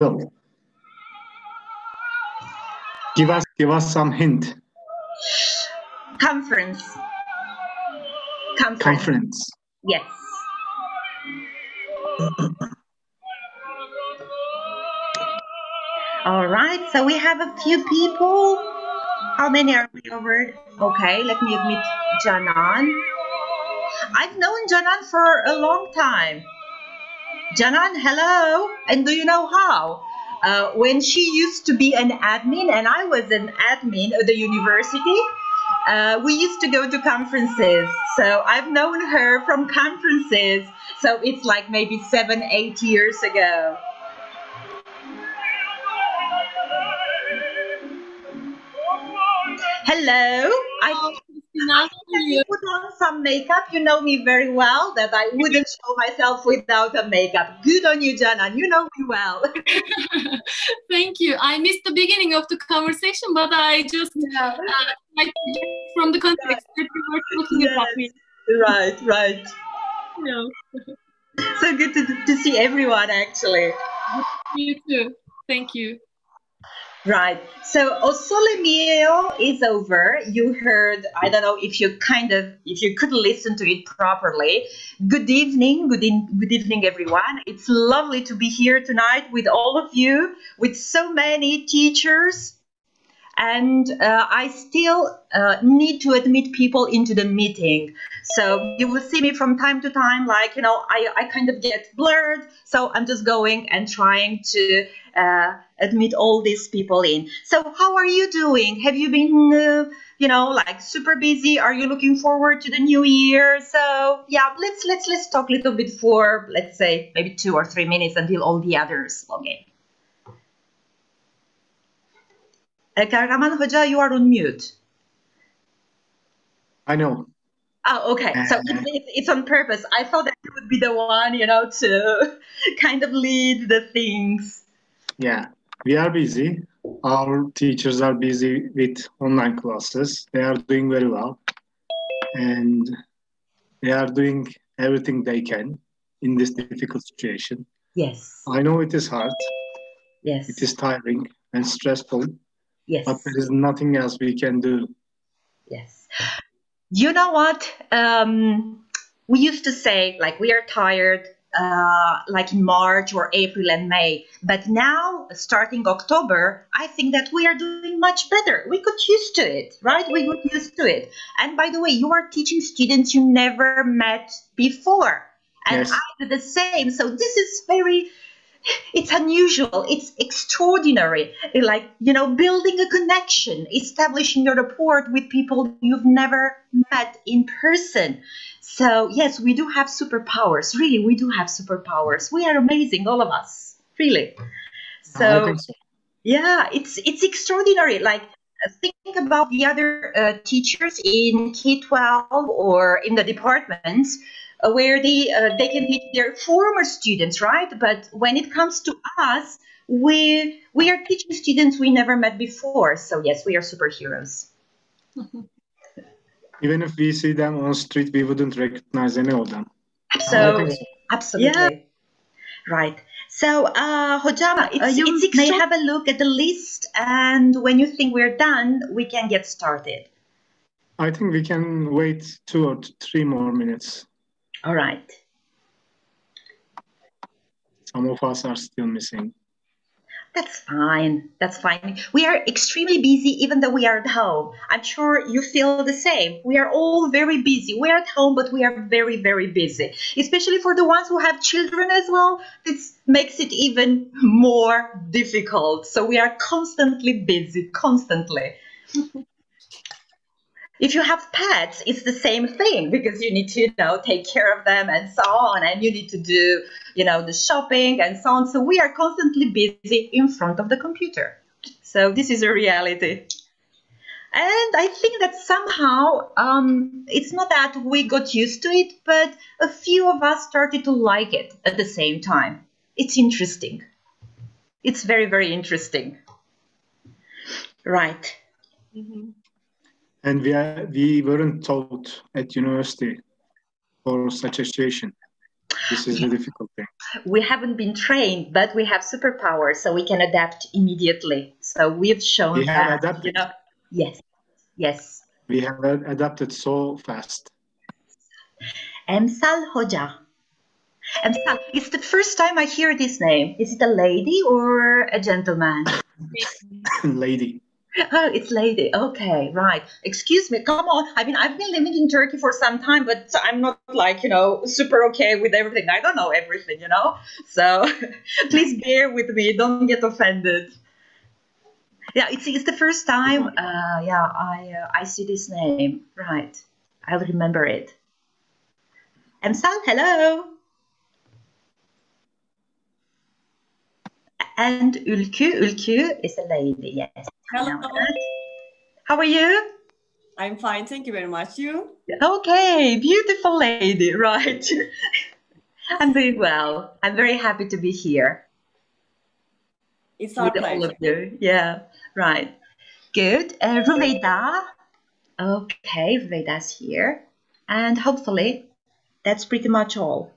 Well, give us some hint. Conference. Conference. Yes. All right, so we have a few people. How many are we over? Okay, let me admit Janan. I've known Janan for a long time. Janan, hello. And do you know how? When she used to be an admin and I was an admin at the university, we used to go to conferences. So I've known her from conferences. So it's like maybe 7, 8 years ago. Hello. I put on some makeup. You know me very well, that I wouldn't show myself without a makeup. Good on you, Janan. You know me well. Thank you. I missed the beginning of the conversation, but I just from the context that you were talking about me. Right. Yeah. So good to see everyone, actually. You too. Thank you. Right. So Osolemio is over. You heard, I don't know if you could listen to it properly. Good evening, good evening, everyone. It's lovely to be here tonight with all of you, with so many teachers. And I still need to admit people into the meeting. So you will see me from time to time, like, I kind of get blurred. So I'm just going and trying to admit all these people in. So how are you doing? Have you been, like super busy? Are you looking forward to the new year? So yeah, let's talk a little bit for, let's say, maybe 2 or 3 minutes until all the others log in. Kahraman Hoca, you are on mute. I know. Oh, okay. So it's on purpose. I thought that you would be the one, to kind of lead the things. Yeah, we are busy. Our teachers are busy with online classes. They are doing very well. And they are doing everything they can in this difficult situation. Yes. I know it is hard. Yes. It is tiring and stressful. Yes. But there is nothing else we can do. Yes. You know what? We used to say, like, we are tired, like in March or April and May. But now, starting October, I think that we are doing much better. We got used to it, right? We got used to it. And by the way, you are teaching students you never met before. And yes. I do the same. So this is it's unusual, it's extraordinary, like, building a connection, establishing your rapport with people you've never met in person. So yes, we do have superpowers. Really, we do have superpowers. We are amazing, all of us, really. I think so. Yeah, it's extraordinary. Like, think about the other teachers in K-12 or in the departments, where they can teach their former students, right? But when it comes to us, we are teaching students we never met before. So yes, we are superheroes. Even if we see them on the street, we wouldn't recognize any of them. So absolutely. Yeah. Right. So, Hojama, you may have a look at the list, and when you think we're done, we can get started. I think we can wait 2 or 3 more minutes. All right. Some of us are still missing. That's fine. That's fine. We are extremely busy, even though we are at home. I'm sure you feel the same. We are all very busy. We are at home, but we are very, very busy. Especially for the ones who have children as well. This makes it even more difficult. So we are constantly busy, constantly. If you have pets, it's the same thing, because you need to, take care of them and so on, and you need to do, the shopping and so on. So we are constantly busy in front of the computer. So this is a reality. And I think that somehow it's not that we got used to it, but a few of us started to like it at the same time. It's interesting. It's very, very interesting. Right. Mm-hmm. And we weren't taught at university for such a situation. This is the difficult thing. We haven't been trained, but we have superpowers, so we can adapt immediately. So we've shown We have that, adapted. Yes, yes. We have adapted so fast. Emsal Hoca. Emsal, it's the first time I hear this name. Is it a lady or a gentleman? Lady. Oh, it's lady. Okay, right. Excuse me. Come on. I mean, I've been living in Turkey for some time, but I'm not like, super okay with everything. I don't know everything, So please bear with me. Don't get offended. Yeah, it's the first time. I see this name. Right. I'll remember it. Emsal, hello. And Ülkü is a lady. Yes. Hello. How are you? I'm fine. Thank you very much. You? Okay, beautiful lady. Right. I'm doing well. I'm very happy to be here. It's our with pleasure. all of you. Yeah, right. Good. Ruveyda. Okay, Ruveyda's here. And hopefully that's pretty much all.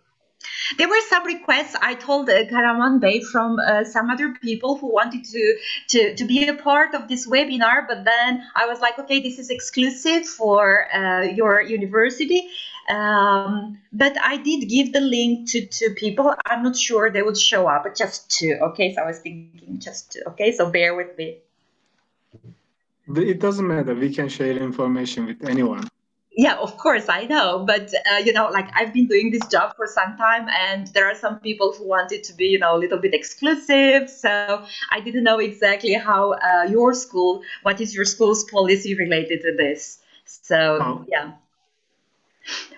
There were some requests. I told Kahraman Bey from some other people who wanted to be a part of this webinar, but then I was like, okay, this is exclusive for your university. But I did give the link to people. I'm not sure they would show up, but just two. Okay, so I was thinking just two. Okay, so bear with me. It doesn't matter. We can share information with anyone. Yeah, of course, I know. But, like I've been doing this job for some time and there are some people who wanted to be, a little bit exclusive. So I didn't know exactly how what is your school's policy related to this? So, yeah.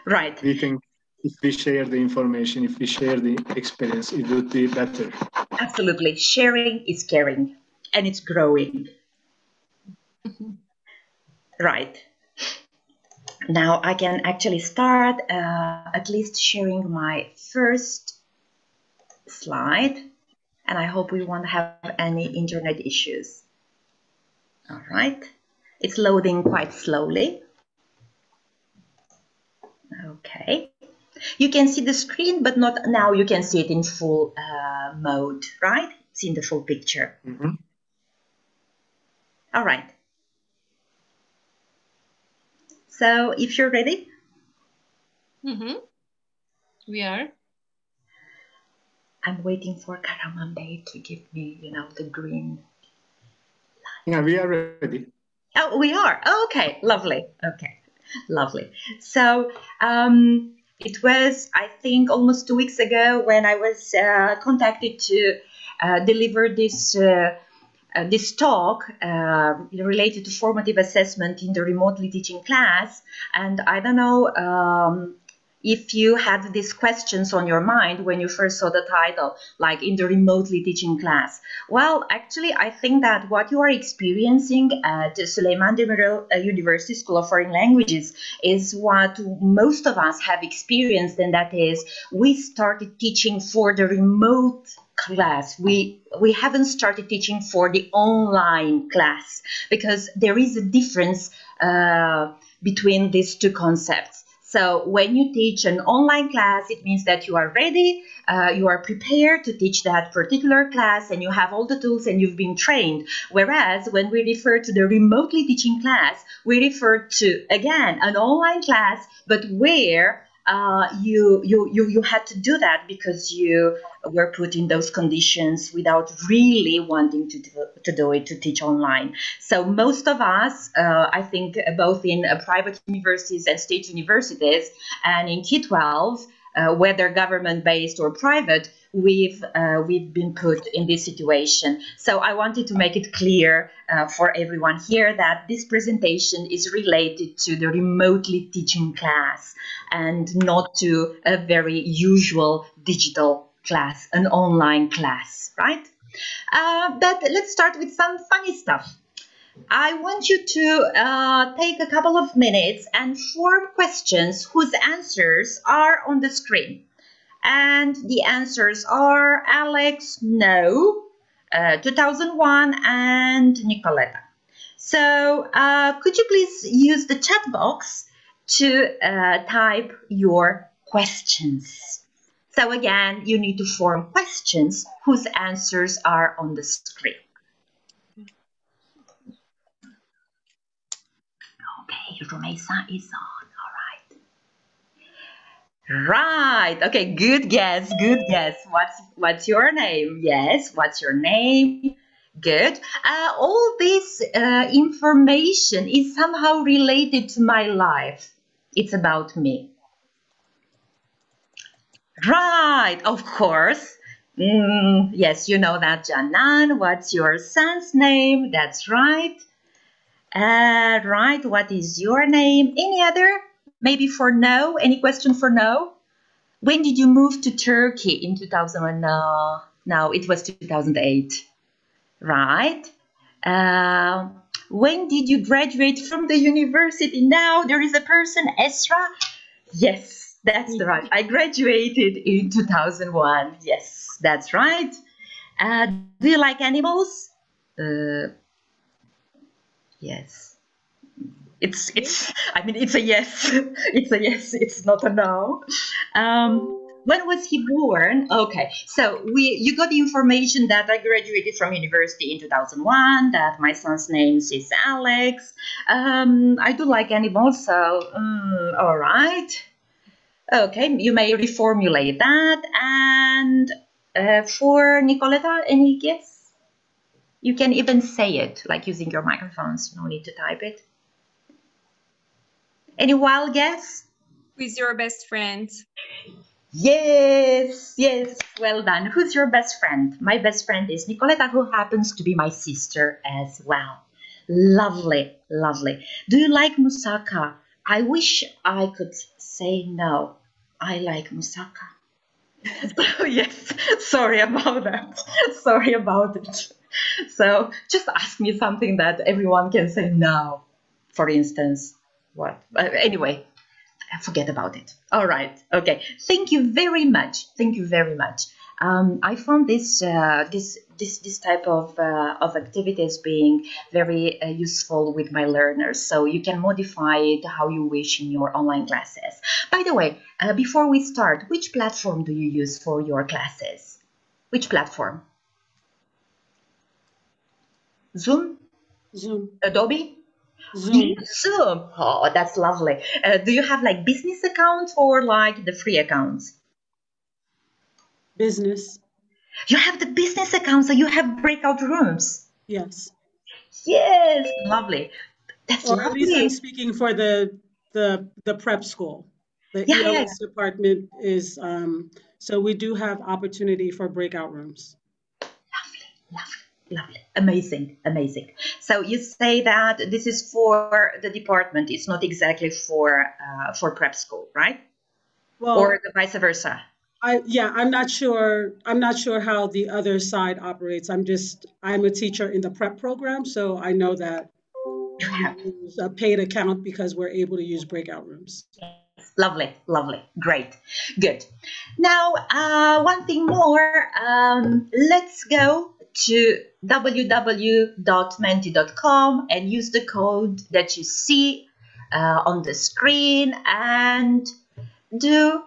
Right. We think if we share the information, if we share the experience, it would be better. Absolutely. Sharing is caring and it's growing. Right. Now I can actually start at least sharing my first slide, and I hope we won't have any internet issues. All right, it's loading quite slowly. Okay, you can see the screen, but not now. You can see it in full mode, right? It's in the full picture. Mm-hmm. All right. So if you're ready. Mm-hmm. We are. I'm waiting for Kahraman Bey to give me, the green light. Yeah, we are ready. Oh, we are. Oh, okay, lovely. Okay, lovely. So it was, I think, almost 2 weeks ago when I was contacted to deliver this talk related to formative assessment in the remotely teaching class. And I don't know if you had these questions on your mind when you first saw the title, like in the remotely teaching class. Well, actually, I think that what you are experiencing at Süleyman Demirel University School of Foreign Languages is what most of us have experienced, and that is we started teaching for the remote class. We haven't started teaching for the online class because there is a difference between these two concepts. So when you teach an online class, it means that you are ready, you are prepared to teach that particular class, and you have all the tools and you've been trained. Whereas when we refer to the remotely teaching class, we refer to, again, an online class, but where you had to do that because you were put in those conditions without really wanting to do it, to teach online. So most of us, I think both in private universities and state universities and in K-12, whether government-based or private, we've been put in this situation. So I wanted to make it clear for everyone here that this presentation is related to the remotely teaching class and not to a very usual digital class, an online class, right? But let's start with some funny stuff. I want you to take a couple of minutes and form questions whose answers are on the screen. And the answers are Alex, no, 2001, and Nicoletta. So could you please use the chat box to type your questions? So again, you need to form questions whose answers are on the screen. Okay, Rumeysa is on. Right. Okay. Good guess. Good guess. What's your name? Yes. What's your name? Good. All this information is somehow related to my life. It's about me. Right. Of course. Yes, you know that, Canan. What's your son's name? That's right. Right. What is your name? Any other? Maybe for no? Any question for no? When did you move to Turkey? In 2001? No, it was 2008. Right. When did you graduate from the university? Now there is a person, Esra. Yes, that's right. I graduated in 2001. Yes, that's right. Do you like animals? Yes. I mean, it's a yes. It's a yes. It's not a no. When was he born? Okay, so you got the information that I graduated from university in 2001, that my son's name is Alex. I do like animals, so all right. Okay, you may reformulate that. And for Nicoletta, any guess? You can even say it, like using your microphones. No need to type it. Any wild guess? Who's your best friend? Yes, yes, well done. Who's your best friend? My best friend is Nicoletta, who happens to be my sister as well. Lovely, lovely. Do you like moussaka? I wish I could say no. I like moussaka. Yes, sorry about that. Sorry about it. So just ask me something that everyone can say no. For instance, what? Anyway, forget about it. All right. Okay. Thank you very much. Thank you very much. I found this type of activities being very useful with my learners. So you can modify it how you wish in your online classes. By the way, before we start, which platform do you use for your classes? Which platform? Zoom? Zoom. Adobe? Zoom. Zoom. Oh, that's lovely. Do you have like business accounts or like the free accounts? Business. You have the business account, so you have breakout rooms. Yes. Yes, lovely. That's Or lovely. at least I'm speaking for the prep school. The Yeah, ELS department is so we do have opportunity for breakout rooms. Lovely, lovely, lovely. Amazing, amazing. So you say that this is for the department. It's not exactly for prep school, right? Well, or the vice versa. I'm not sure how the other side operates. I'm a teacher in the prep program, so I know that we use a paid account because we're able to use breakout rooms. Lovely, lovely, great, good. Now, one thing more. Let's go to www.menti.com and use the code that you see on the screen and do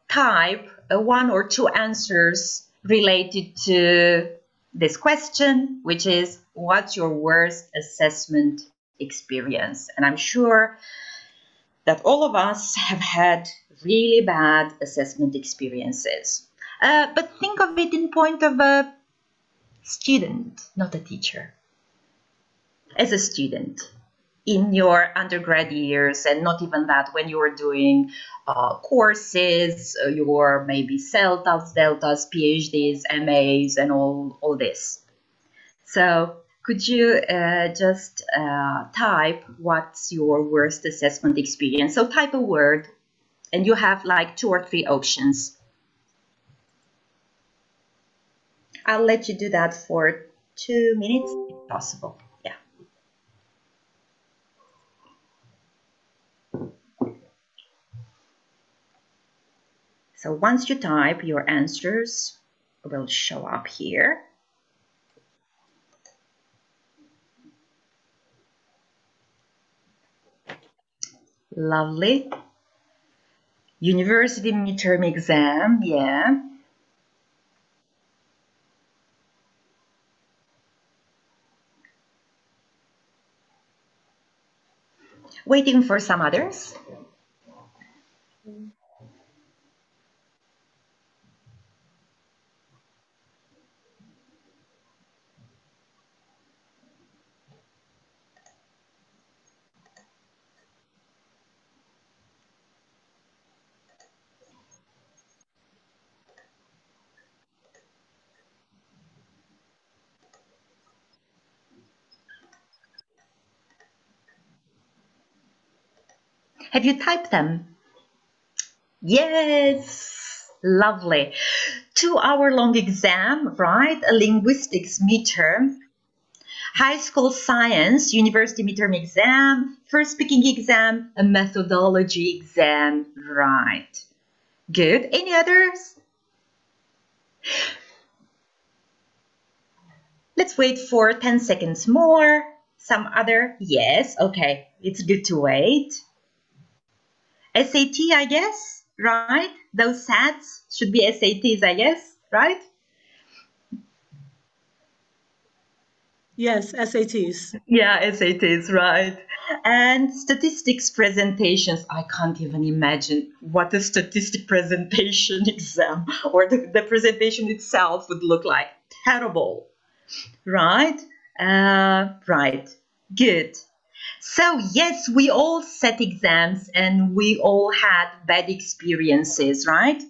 type one or two answers related to this question, which is, what's your worst assessment experience? And I'm sure that all of us have had really bad assessment experiences. But think of it in point of a student, not a teacher. As a student in your undergrad years, and not even that, when you were doing courses, your maybe CELTAs, DELTAs, PhDs, MAs, and all this. So could you just type what's your worst assessment experience? So type a word, and you have like 2 or 3 options. I'll let you do that for 2 minutes if possible. Yeah. So once you type, your answers will show up here. Lovely. University midterm exam, yeah. Waiting for some others. Have you typed them? Yes, lovely. 2-hour-long exam, right? A linguistics midterm. High school science, university midterm exam, first speaking exam, a methodology exam, right? Good. Any others? Let's wait for 10 seconds more. Some other? Yes, okay. It's good to wait. SAT, I guess, right? Those SATs should be SATs, I guess, right? Yes, SATs. Yeah, SATs, right. And statistics presentations. I can't even imagine what a statistic presentation exam or the presentation itself would look like. Terrible, right? Right. Good. So, yes, we all set exams and we all had bad experiences, right?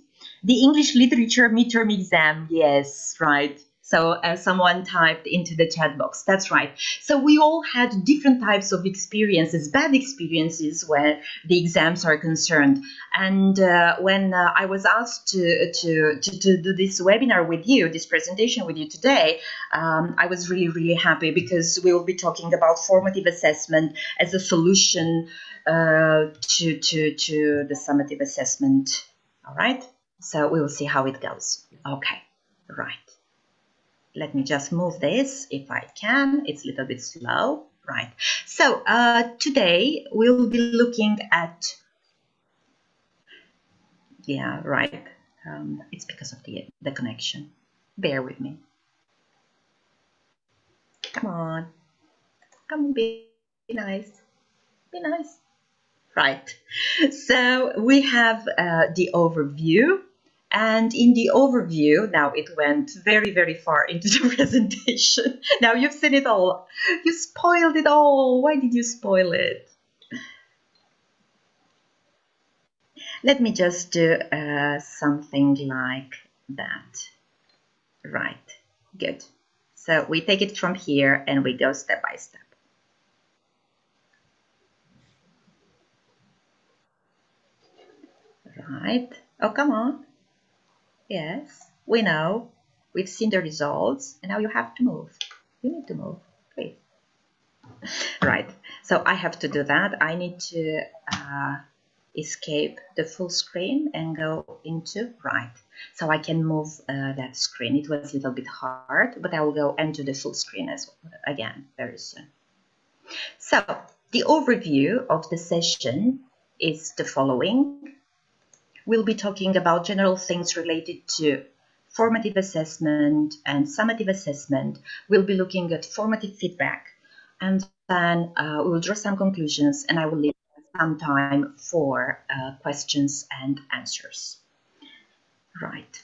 The English literature midterm exam, yes, right. So someone typed into the chat box. That's right. So we all had different types of experiences, bad experiences where the exams are concerned. And when I was asked to do this webinar with you, this presentation with you today, I was really, really happy because we will be talking about formative assessment as a solution to the summative assessment. All right. So we will see how it goes. Okay. Right. Let me just move this if I can. It's a little bit slow. Right. So today we'll be looking at, yeah, right. It's because of the connection. Bear with me. Come on. Come on, be nice. Be nice. Right. So we have the overview. And in the overview, now it went very, very far into the presentation. Now you've seen it all. You spoiled it all. Why did you spoil it? Let me just do something like that. Right. Good. So we take it from here and we go step by step. Right. Oh, come on. Yes, we know. We've seen the results, and now you have to move. You need to move, please. Right, so I have to do that. I need to escape the full screen and go into right. So I can move that screen. It was a little bit hard, but I will go into the full screen as well, again very soon. So the overview of the session is the following. We'll be talking about general things related to formative assessment and summative assessment. We'll be looking at formative feedback, and then we'll draw some conclusions, and I will leave some time for questions and answers. Right.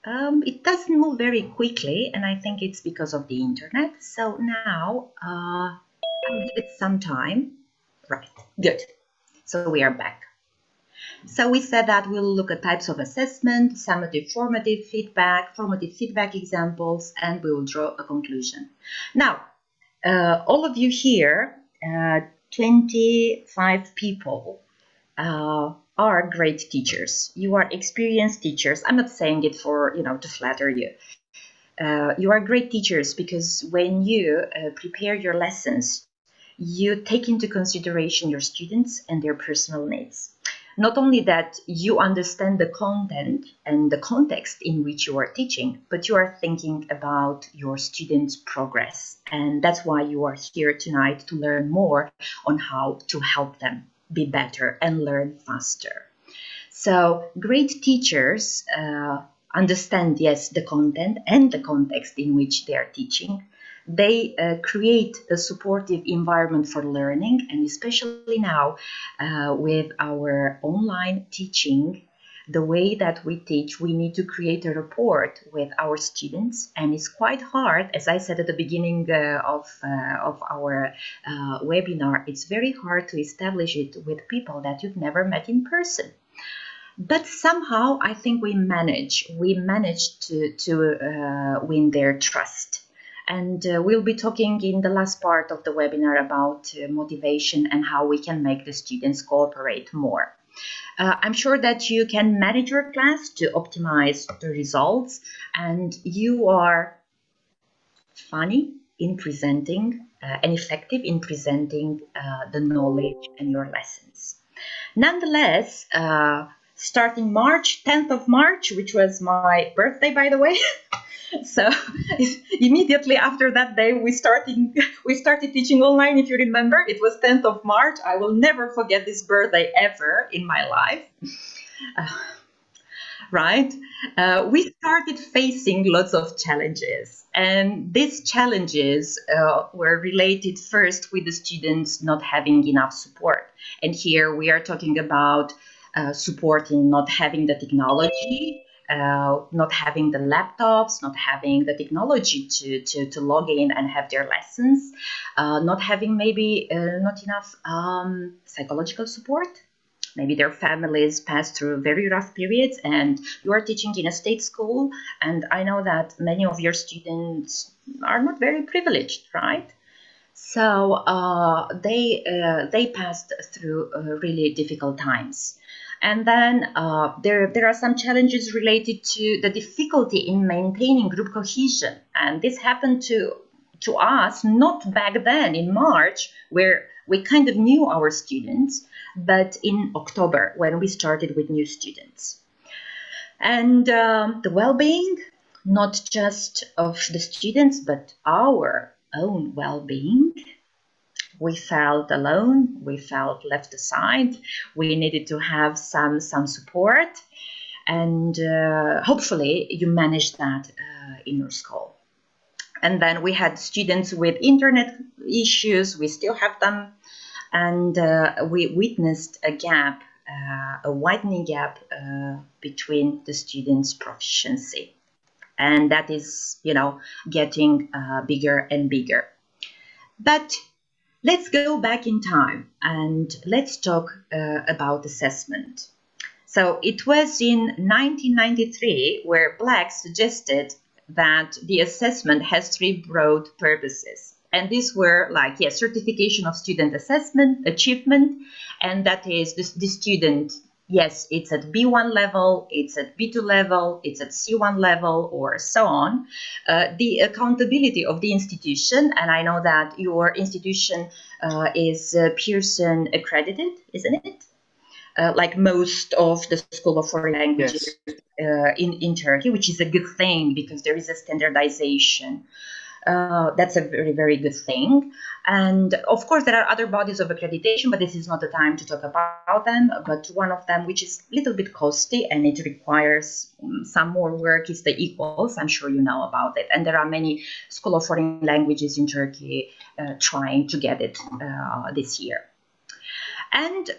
It doesn't move very quickly, and I think it's because of the internet. So now I'll give it some time. Right. Good. So we are back. So we said that we'll look at types of assessment, summative, formative feedback examples, and we will draw a conclusion. Now, all of you here, 25 people, are great teachers. You are experienced teachers. I'm not saying it for, to flatter you. You are great teachers because when you prepare your lessons, you take into consideration your students and their personal needs. Not only that, you understand the content and the context in which you are teaching, but you are thinking about your students' progress. And that's why you are here tonight, to learn more on how to help them be better and learn faster. So great teachers understand, yes, the content and the context in which they are teaching. They create a supportive environment for learning, and especially now with our online teaching, the way that we teach, we need to create a rapport with our students, and it's quite hard. As I said at the beginning of our webinar, it's very hard to establish it with people that you've never met in person. But somehow I think we managed to win their trust. And we'll be talking in the last part of the webinar about motivation and how we can make the students cooperate more. I'm sure that you can manage your class to optimize the results, and you are funny in presenting and effective in presenting the knowledge and your lessons. Nonetheless, starting March, 10th of March, which was my birthday, by the way, so immediately after that day, we started teaching online. If you remember, it was 10th of March. I will never forget this birthday ever in my life. Right? We started facing lots of challenges, and these challenges were related first with the students not having enough support. And here we are talking about support in not having the technology, not having the laptops, not having the technology to log in and have their lessons, not having maybe not enough psychological support. Maybe their families pass through very rough periods, and you are teaching in a state school, and I know that many of your students are not very privileged, right? So they passed through really difficult times. And then there are some challenges related to the difficulty in maintaining group cohesion. And this happened to us not back then in March, where we kind of knew our students, but in October when we started with new students. And the well-being, not just of the students, but our own well-being. We felt alone, we felt left aside, we needed to have some support, and hopefully you managed that in your school. And then we had students with internet issues, we still have them, and we witnessed a gap, a widening gap between the students' proficiency. And that is, you know, getting bigger and bigger. But let's go back in time and let's talk about assessment. So it was in 1993 where Black suggested that the assessment has three broad purposes. And these were like, yes, certification of student assessment, achievement, and that is the student, yes, it's at B1 level, it's at B2 level, it's at C1 level, or so on. The accountability of the institution, and I know that your institution is Pearson accredited, isn't it? Like most of the School of Foreign Languages in Turkey, which is a good thing because there is a standardization. That's a very, very good thing. And of course, there are other bodies of accreditation, but this is not the time to talk about them. But one of them, which is a little bit costly and it requires some more work, is the Equals. I'm sure you know about it. And there are many School of Foreign Languages in Turkey trying to get it this year. And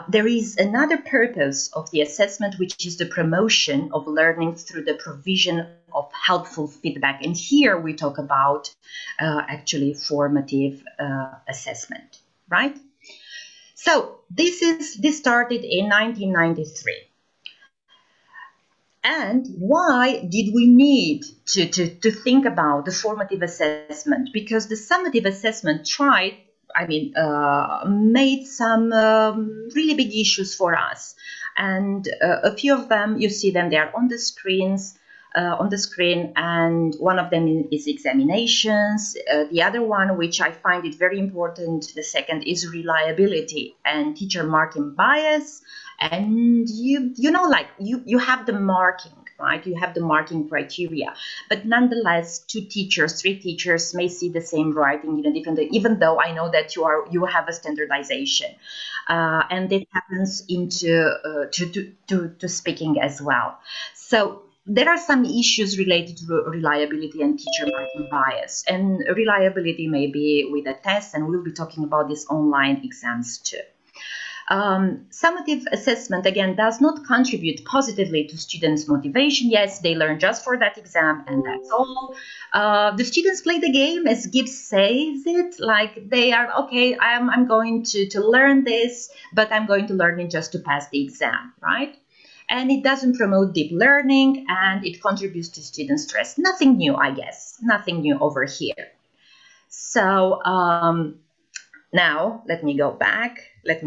there is another purpose of the assessment, which is the promotion of learning through the provision of helpful feedback. And here we talk about actually formative assessment, right? So this started in 1993. And why did we need to think about the formative assessment? Because the summative assessment made some really big issues for us, and a few of them, you see them, they are on the screen, and one of them is examinations. The other one, which I find it very important, the second, is reliability and teacher marking bias. And you have the marking right? You have the marking criteria, but nonetheless, 2 teachers, 3 teachers may see the same writing in a different way, even though I know that you have a standardization, and it happens into to speaking as well. So there are some issues related to reliability and teacher marking bias, and reliability may be with a test, and we'll be talking about this online exams too. Summative assessment, again, does not contribute positively to students' motivation. Yes, they learn just for that exam and that's all. The students play the game, as Gibbs says it, like they are, okay, I'm going to learn this, but I'm going to learn it just to pass the exam, right? And it doesn't promote deep learning, and it contributes to student stress. Nothing new, I guess. Nothing new over here. So now let me go back. Let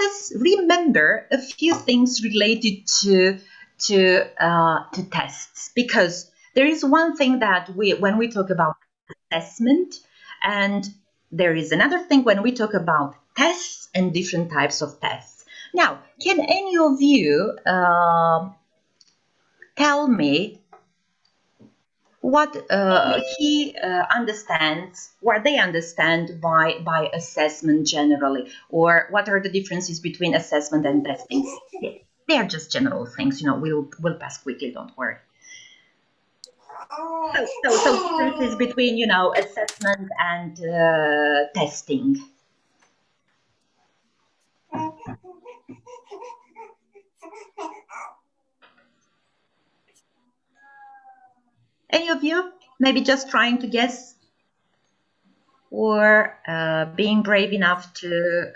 us remember a few things related to tests, because there is one thing that when we talk about assessment, and there is another thing when we talk about tests and different types of tests. Now, can any of you tell me what he understands, what they understand by assessment generally, or what are the differences between assessment and testing? They are just general things, you know. We'll pass quickly, don't worry. So differences between, you know, assessment and testing. Any of you? Maybe just trying to guess, or being brave enough to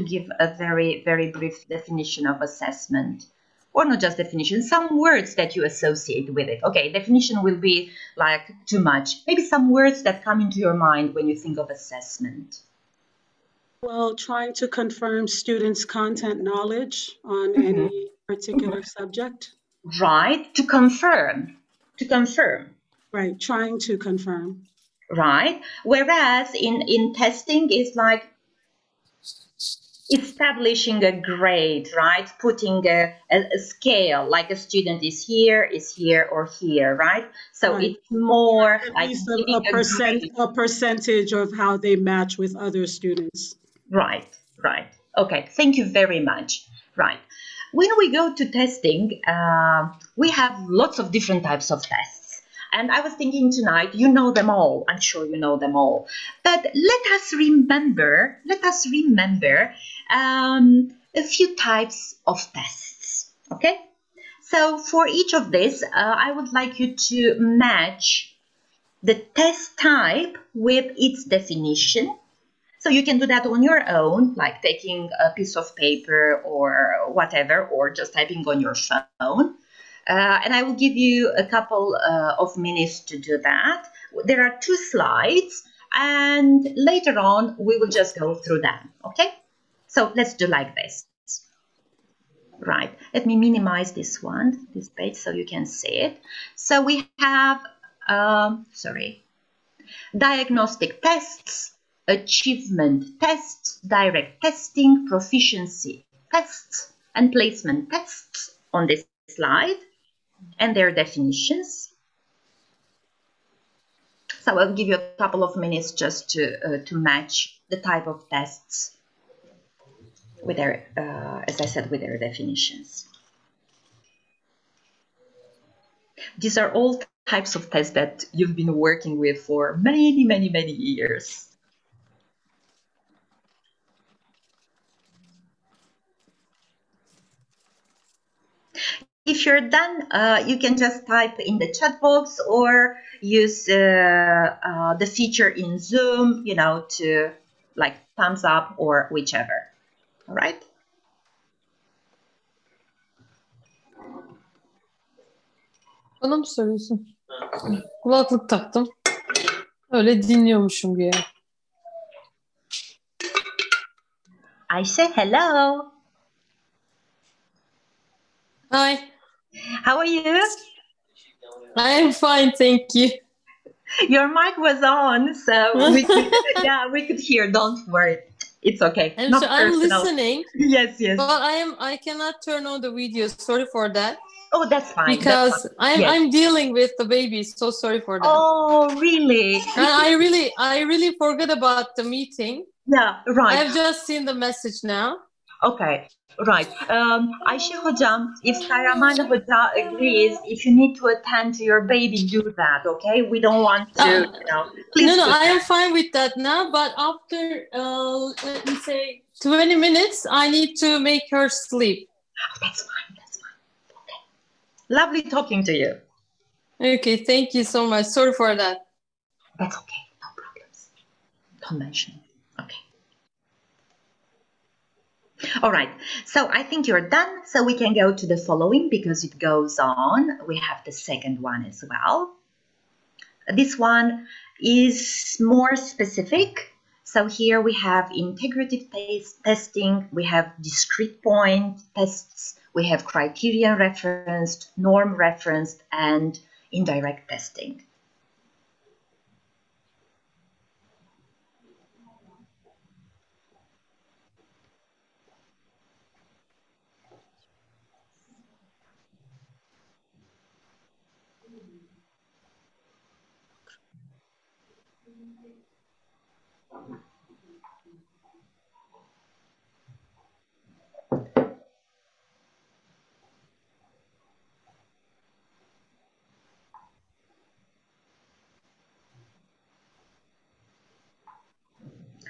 give a very, very brief definition of assessment, or not just definition, some words that you associate with it. Okay, definition will be like too much. Maybe some words that come into your mind when you think of assessment. Well, trying to confirm students' content knowledge on any particular subject. Right, to confirm. To confirm. Right, trying to confirm. Right, whereas in testing is like establishing a grade, right? Putting a scale, like a student is here, or here, right? So right. it's more at like least a percentage of how they match with other students. Right, right. Okay, thank you very much. Right. When we go to testing, we have lots of different types of tests. And I was thinking tonight, you know them all. I'm sure you know them all. But let us remember a few types of tests, okay? So for each of this, I would like you to match the test type with its definition. So you can do that on your own, like taking a piece of paper or whatever, or just typing on your phone. And I will give you a couple of minutes to do that. There are 2 slides, and later on we will just go through them, okay? So let's do like this. Right, let me minimize this page so you can see it. So we have, diagnostic tests, achievement tests, direct testing, proficiency tests, and placement tests on this slide, and their definitions. So I'll give you a couple of minutes just to match the type of tests with their, as I said, with their definitions. These are all types of tests that you've been working with for many, many, many years. If you're done, you can just type in the chat box or use the feature in Zoom, you know, to like thumbs up or whichever. All right. Bana mı soruyorsun? Kulaklık taktım. Öyle dinliyormuşum gibi. Ayşe, hello. Hi. How are you? I am fine, thank you. Your mic was on, so we could, yeah, we could hear. Don't worry. It's okay. I'm Not I'm personal. listening, Yes, yes. but I cannot turn on the video. Sorry for that. Oh, that's fine. Because That's fine. Yes. I'm dealing with the baby. So sorry for that. Oh, really? And I really forgot about the meeting. Yeah, right. I've just seen the message now. Okay, right. Ayşe Hocam, if Kahraman Hoca agrees, if you need to attend to your baby, do that, okay? We don't want to, please. No, I am fine with that now, but after, let me say, 20 minutes, I need to make her sleep. Oh, that's fine, that's fine. Okay. Lovely talking to you. Okay, thank you so much. Sorry for that. That's okay, no problems. Don't mention it. Okay. All right, so I think you're done. So we can go to the following because it goes on. We have the second one as well. This one is more specific. So here we have integrative testing, we have discrete point tests, we have criterion referenced, norm referenced, and indirect testing.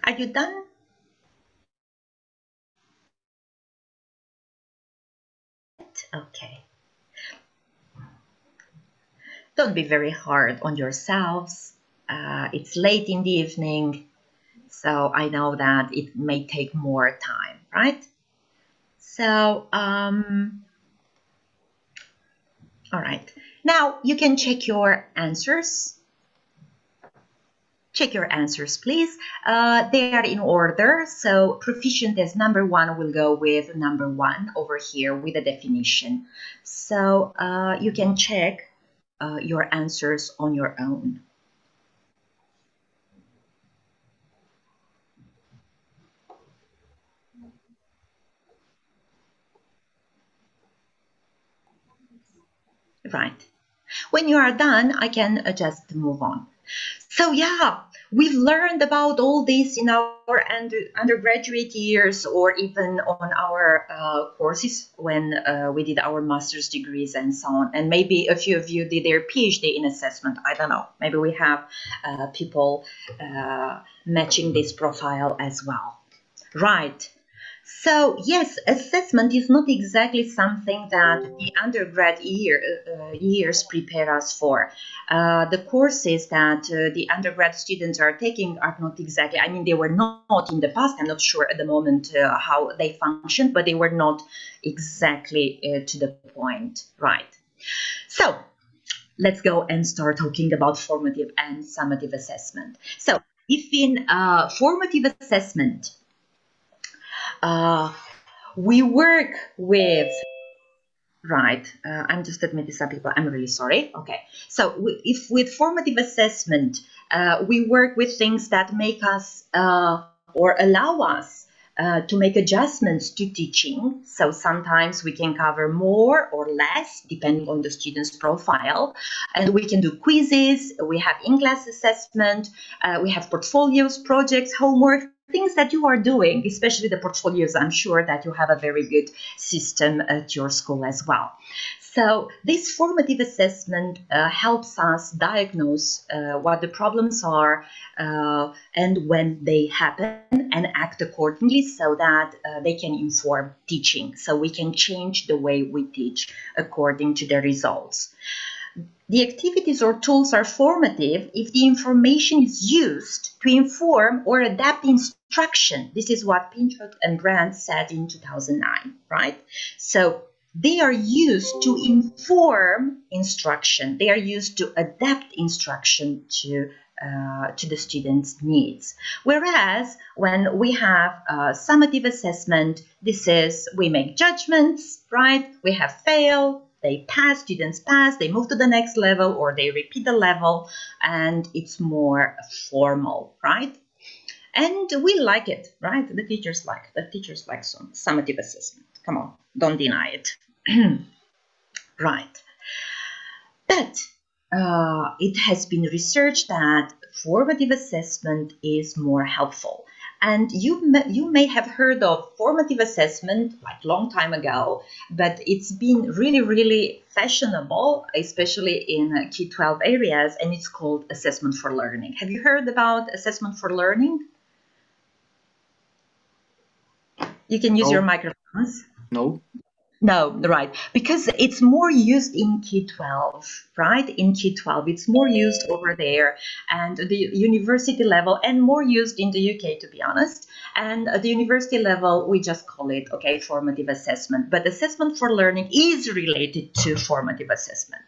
Are you done? Okay. Don't be very hard on yourselves. It's late in the evening, so I know that it may take more time, right? So, all right. Now you can check your answers. Check your answers, please. They are in order. So proficient as number 1 will go with number 1 over here with a definition. So you can check your answers on your own. Right. When you are done, I can just move on. So yeah, we've learned about all this in our undergraduate years or even on our courses when we did our master's degrees and so on. And maybe a few of you did their PhD in assessment. I don't know. Maybe we have people matching this profile as well. Right. So yes, assessment is not exactly something that the undergrad years prepare us for. The courses that the undergrad students are taking are not exactly, I mean, they were not in the past. I'm not sure at the moment how they functioned, but they were not exactly to the point, right? So let's go and start talking about formative and summative assessment. So if in formative assessment, we work with, right, I'm just admitting some people, I'm really sorry. Okay, so if with formative assessment, we work with things that make us or allow us to make adjustments to teaching. So sometimes we can cover more or less depending on the student's profile, and we can do quizzes, we have in-class assessment, we have portfolios, projects, homework, things that you are doing, especially the portfolios. I'm sure that you have a very good system at your school as well. So this formative assessment helps us diagnose what the problems are and when they happen and act accordingly so that they can inform teaching. So we can change the way we teach according to the results. The activities or tools are formative if the information is used to inform or adapt instruction. This is what Pinchot and Brand said in 2009, right? So they are used to inform instruction. They are used to adapt instruction to the student's needs. Whereas when we have summative assessment, this is we make judgments, right? We have fail, they pass, students pass, they move to the next level or they repeat the level, and it's more formal, right? And we like it, right? The teachers like some summative assessment. Come on, don't deny it. Right. But it has been researched that formative assessment is more helpful. And you may have heard of formative assessment like long time ago, but it's been really, really fashionable, especially in Key 12 areas, and it's called assessment for learning. Have you heard about assessment for learning? You can use your microphones. No. No, right, because it's more used in Key 12, right? In Key 12, it's more used over there and the university level, and more used in the UK, to be honest. And at the university level, we just call it, okay, formative assessment. But assessment for learning is related to formative assessment.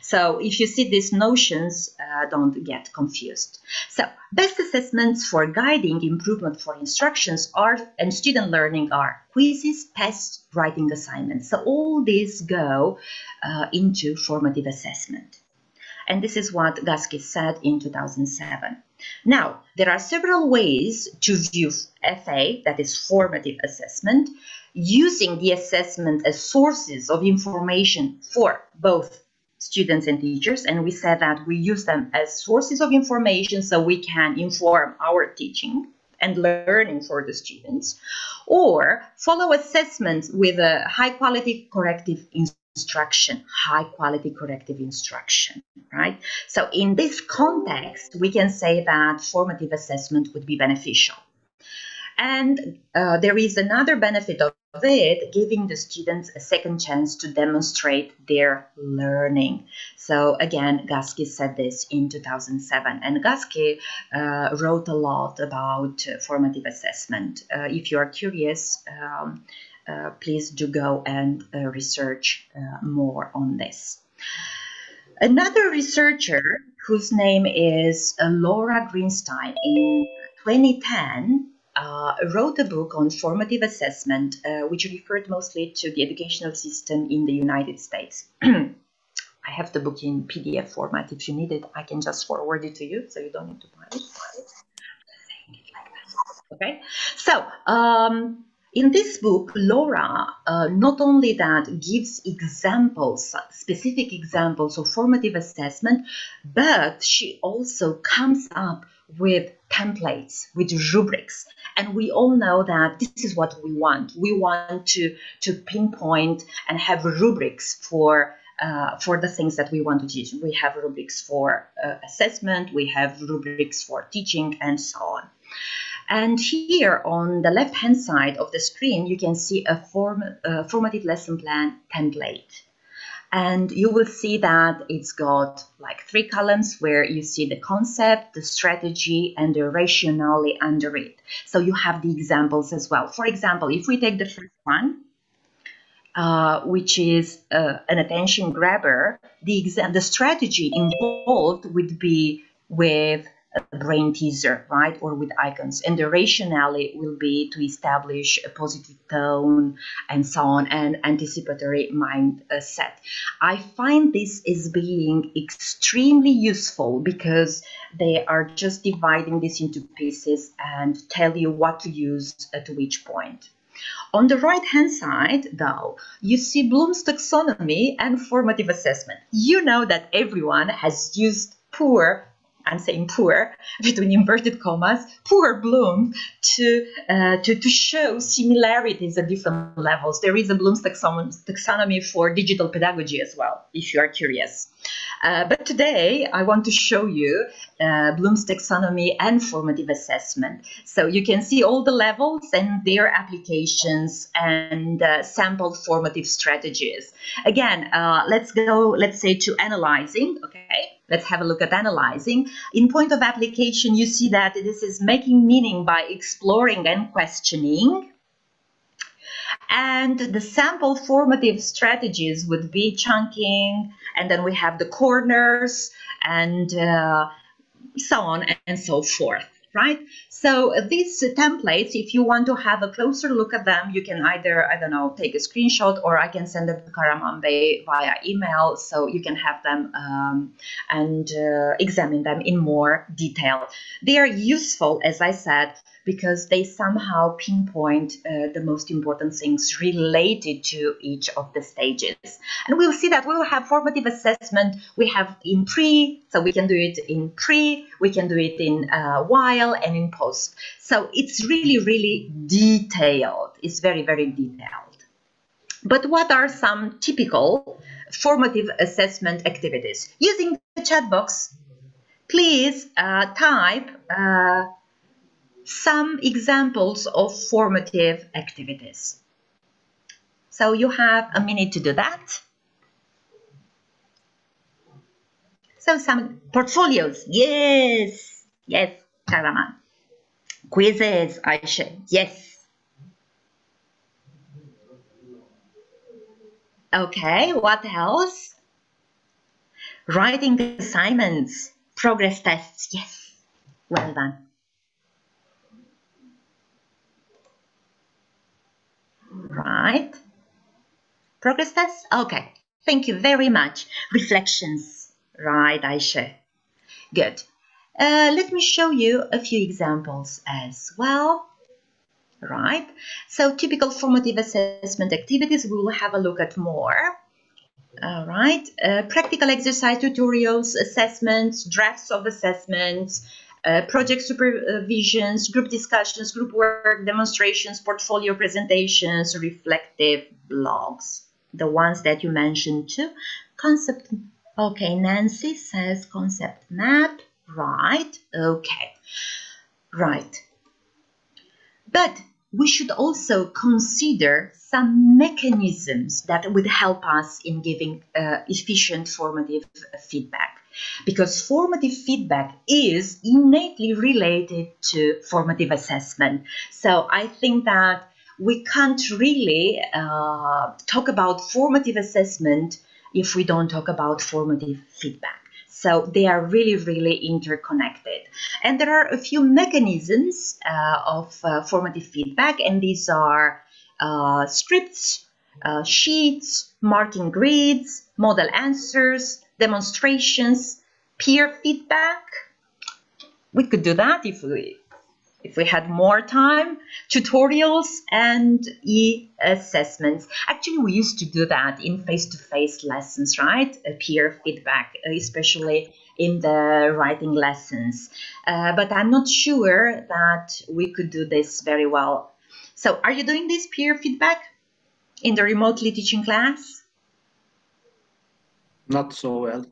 So if you see these notions, don't get confused. So best assessments for guiding improvement for instructions and student learning are quizzes, tests, writing assignments. So all these go into formative assessment. And this is what Gaski said in 2007. Now, there are several ways to view FA, that is formative assessment, using the assessment as sources of information for both students and teachers, and we said that we use them as sources of information so we can inform our teaching and learning for the students, or follow assessments with a high-quality corrective instruction, right? So in this context, we can say that formative assessment would be beneficial. And there is another benefit of it, giving the students a second chance to demonstrate their learning. So again, Gaski said this in 2007, and Gaski wrote a lot about formative assessment. If you are curious, please do go and research more on this. Another researcher whose name is Laura Greenstein in 2010 wrote a book on formative assessment, which referred mostly to the educational system in the United States. I have the book in PDF format. If you need it, I can just forward it to you, so you don't need to buy it. Okay, so in this book, Laura not only that gives examples, specific examples of formative assessment, but she also comes up with templates, with rubrics. And we all know that this is what we want. We want to pinpoint and have rubrics for the things that we want to teach. We have rubrics for assessment, we have rubrics for teaching, and so on. And here on the left-hand side of the screen, you can see a formative lesson plan template. And you will see that it's got like 3 columns where you see the concept, the strategy, and the rationale under it. So you have the examples as well. For example, if we take the first one, which is an attention grabber, the strategy involved would be with a brain teaser, right, or with icons, and the rationale will be to establish a positive tone and so on, and anticipatory mindset. I find this is being extremely useful because they are just dividing this into pieces and tell you what to use at which point. On the right-hand side, though, you see Bloom's taxonomy and formative assessment. You know that everyone has used poor, I'm saying poor, between inverted commas, poor Bloom to show similarities at different levels. There is a Bloom's taxonomy for digital pedagogy as well, if you are curious. But today, I want to show you Bloom's taxonomy and formative assessment. So you can see all the levels and their applications and sampled formative strategies. Again, let's go, let's say, to analyzing, okay? Let's have a look at analyzing. In point of application, you see that this is making meaning by exploring and questioning. And the sample formative strategies would be chunking, and then we have the corners, and so on and so forth, right? So these templates, if you want to have a closer look at them, you can either, I don't know, take a screenshot, or I can send them to Kahraman via email, so you can have them and examine them in more detail. They are useful, as I said, because they somehow pinpoint the most important things related to each of the stages. And we'll see that we will have formative assessment. We have in pre, so we can do it in pre, we can do it in while, and in post. So it's really, really detailed. It's very, very detailed. But what are some typical formative assessment activities? Using the chat box, please type some examples of formative activities. So you have a minute to do that. So some portfolios, yes, yes, Kahraman. Quizzes, Ayşe, yes. Okay, what else? Writing assignments, progress tests, yes, well done. Right. Progress tests? Okay. Thank you very much. Reflections. Right, Ayşe. Good. Let me show you a few examples as well. Right. So typical formative assessment activities, we will have a look at more. All right. Practical exercise tutorials, assessments, drafts of assessments, project supervisions, group discussions, group work, demonstrations, portfolio presentations, reflective blogs. The ones that you mentioned too. Concept. Okay, Nancy says concept map. Right. Okay. Right. But we should also consider some mechanisms that would help us in giving efficient formative feedback. Because formative feedback is innately related to formative assessment. So I think that we can't really talk about formative assessment if we don't talk about formative feedback. So they are really, really interconnected. And there are a few mechanisms of formative feedback, and these are scripts, sheets, marking grids, model answers, demonstrations, peer feedback. We could do that if we had more time, tutorials, and e-assessments. Actually, we used to do that in face-to-face lessons, right? Peer feedback, especially in the writing lessons. But I'm not sure that we could do this very well. So are you doing this peer feedback in the remotely teaching class? Not so well.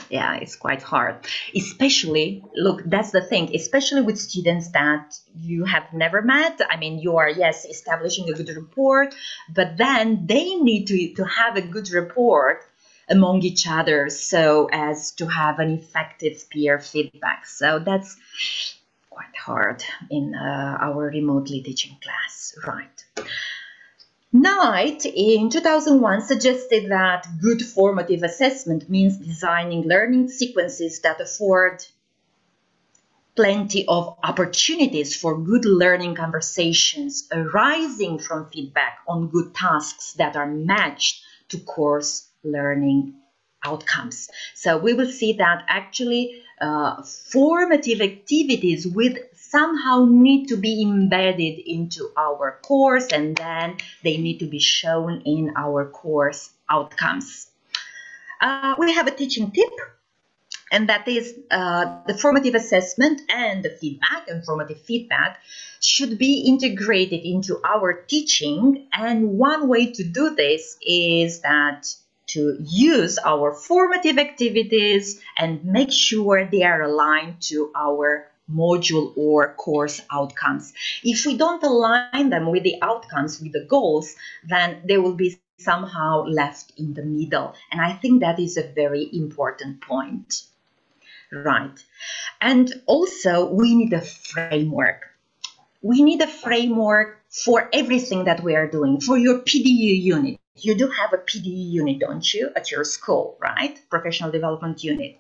Yeah, it's quite hard. Especially, look, that's the thing, especially with students that you have never met. I mean, you are, yes, establishing a good rapport, but then they need to have a good rapport among each other so as to have an effective peer feedback. So that's quite hard in our remotely teaching class, right? Knight in 2001 suggested that good formative assessment means designing learning sequences that afford plenty of opportunities for good learning conversations arising from feedback on good tasks that are matched to course learning outcomes. So we will see that actually formative activities with somehow need to be embedded into our course, and then they need to be shown in our course outcomes. We have a teaching tip, and that is the formative assessment and the feedback, and formative feedback should be integrated into our teaching. And one way to do this is that to use our formative activities and make sure they are aligned to our module or course outcomes. If we don't align them with the outcomes, with the goals, then they will be somehow left in the middle. And I think that is a very important point. Right. And also we need a framework. We need a framework for everything that we are doing, for your PDU unit. You do have a PDE unit, don't you, at your school, right? Professional Development Unit.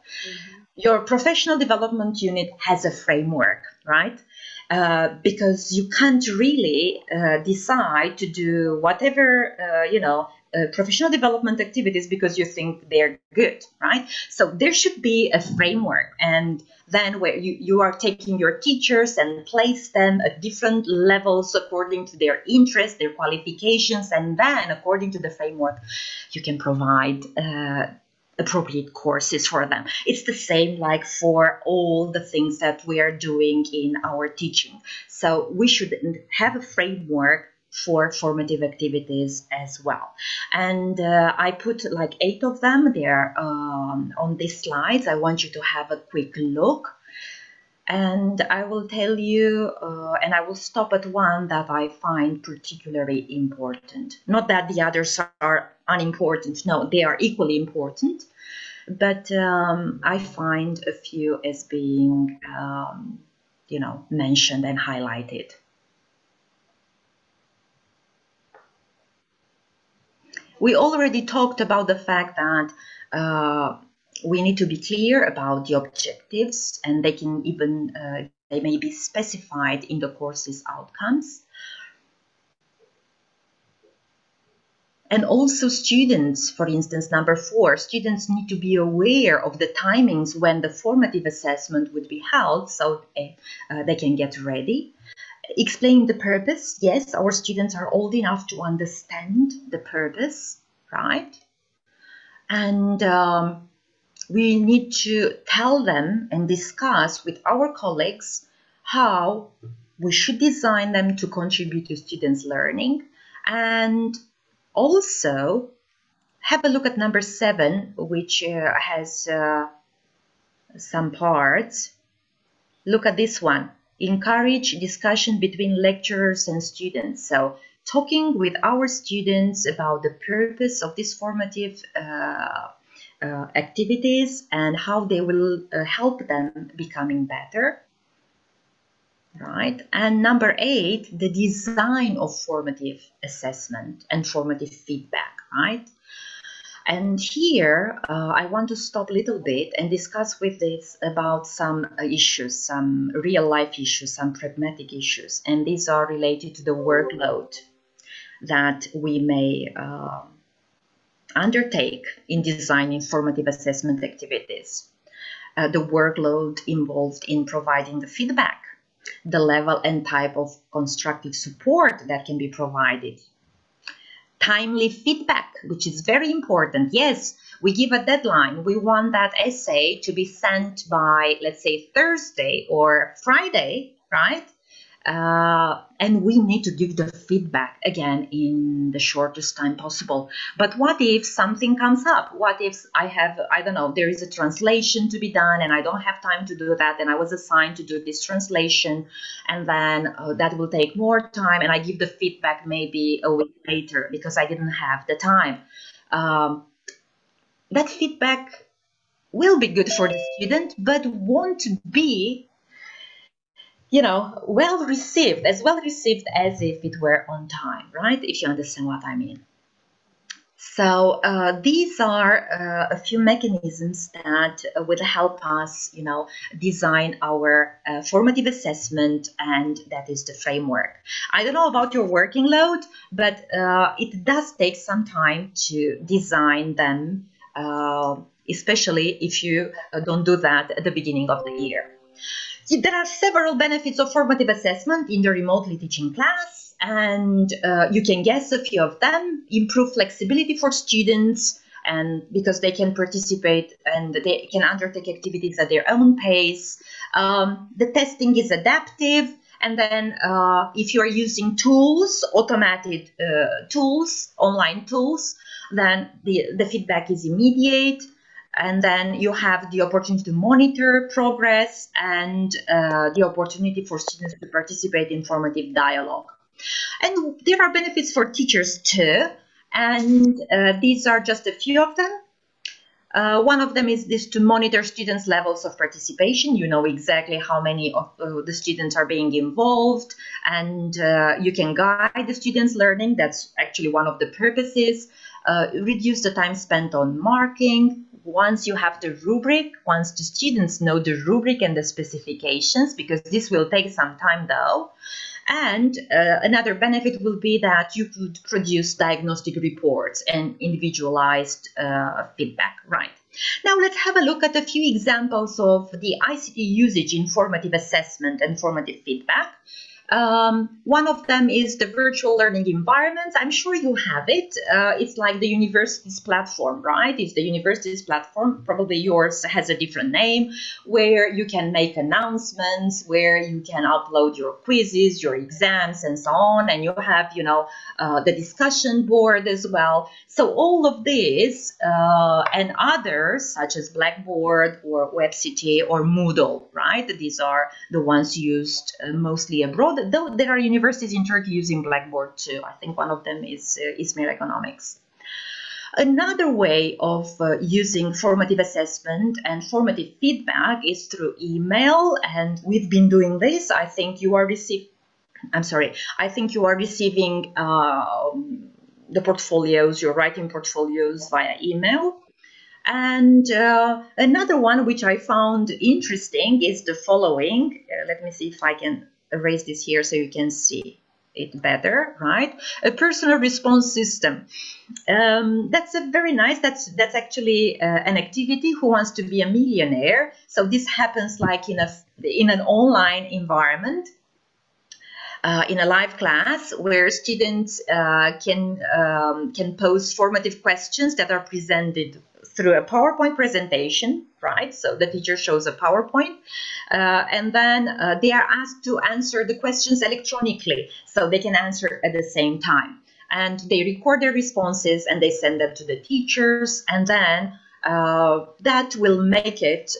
Your Professional Development Unit has a framework, right? Because you can't really decide to do whatever, professional development activities because you think they're good, right? So there should be a framework, and then where you are taking your teachers and place them at different levels according to their interests, their qualifications, and then according to the framework, you can provide appropriate courses for them. It's the same like for all the things that we are doing in our teaching. So we should have a framework for formative activities as well. And I put like 8 of them there on these slides. I want you to have a quick look. And I will tell you, and I will stop at one that I find particularly important. Not that the others are unimportant. No, they are equally important. But I find a few as being, mentioned and highlighted. We already talked about the fact that we need to be clear about the objectives, and they can even they may be specified in the course's outcomes. And also students, for instance, number 4, students need to be aware of the timings when the formative assessment would be held, so they can get ready. Explain the purpose. Yes, our students are old enough to understand the purpose, right? And we need to tell them and discuss with our colleagues how we should design them to contribute to students' learning. And also have a look at number 7, which has some parts. Look at this one. Encourage discussion between lecturers and students. So talking with our students about the purpose of these formative activities and how they will help them becoming better. Right. And number 8, the design of formative assessment and formative feedback, right? And here I want to stop a little bit and discuss with this about some issues, some real life issues, some pragmatic issues. And these are related to the workload that we may undertake in designing formative assessment activities. The workload involved in providing the feedback, the level and type of constructive support that can be provided. Timely feedback, which is very important. Yes, we give a deadline. We want that essay to be sent by, let's say, Thursday or Friday, right? And we need to give the feedback again in the shortest time possible. But what if something comes up? What if I don't know, there is a translation to be done and I don't have time to do that, and I was assigned to do this translation, and then that will take more time, and I give the feedback maybe a week later because I didn't have the time. That feedback will be good for the student, but won't be well received as if it were on time, right? If you understand what I mean. So these are a few mechanisms that will help us, design our formative assessment, and that is the framework. I don't know about your working load, but it does take some time to design them, especially if you don't do that at the beginning of the year. There are several benefits of formative assessment in the remotely teaching class, and you can guess a few of them. Improve flexibility for students, and because they can participate and they can undertake activities at their own pace. The testing is adaptive, and then if you are using tools, automated tools, online tools, then the feedback is immediate. And then you have the opportunity to monitor progress and the opportunity for students to participate in formative dialogue. And there are benefits for teachers too, and these are just a few of them. One of them is this to monitor students' levels of participation. You know exactly how many of the students are being involved, and you can guide the students' learning. That's actually one of the purposes. Reduce the time spent on marking. Once you have the rubric, once the students know the rubric and the specifications, because this will take some time though. And another benefit will be that you could produce diagnostic reports and individualized feedback. Right. Now let's have a look at a few examples of the ICT usage in formative assessment and formative feedback. One of them is the virtual learning environment. I'm sure you have it. It's like the university's platform, right? It's the university's platform. Probably yours has a different name, where you can make announcements, where you can upload your quizzes, your exams, and so on. And you have, you know, the discussion board as well. So all of this and others, such as Blackboard or WebCT or Moodle, right? These are the ones used mostly abroad. Though there are universities in Turkey using Blackboard too. I think one of them is Izmir Economics. Another way of using formative assessment and formative feedback is through email, and we've been doing this. I think you are receiving the portfolios, your writing portfolios via email. And another one which I found interesting is the following. Let me see if I can erase this here so you can see it better, right? A personal response system. That's a very nice, that's actually an activity. Who wants to be a millionaire? So this happens like in an online environment. In a live class where students can pose formative questions that are presented through a PowerPoint presentation, right? So the teacher shows a PowerPoint, and then they are asked to answer the questions electronically, so they can answer at the same time. And they record their responses and they send them to the teachers, and then that will make it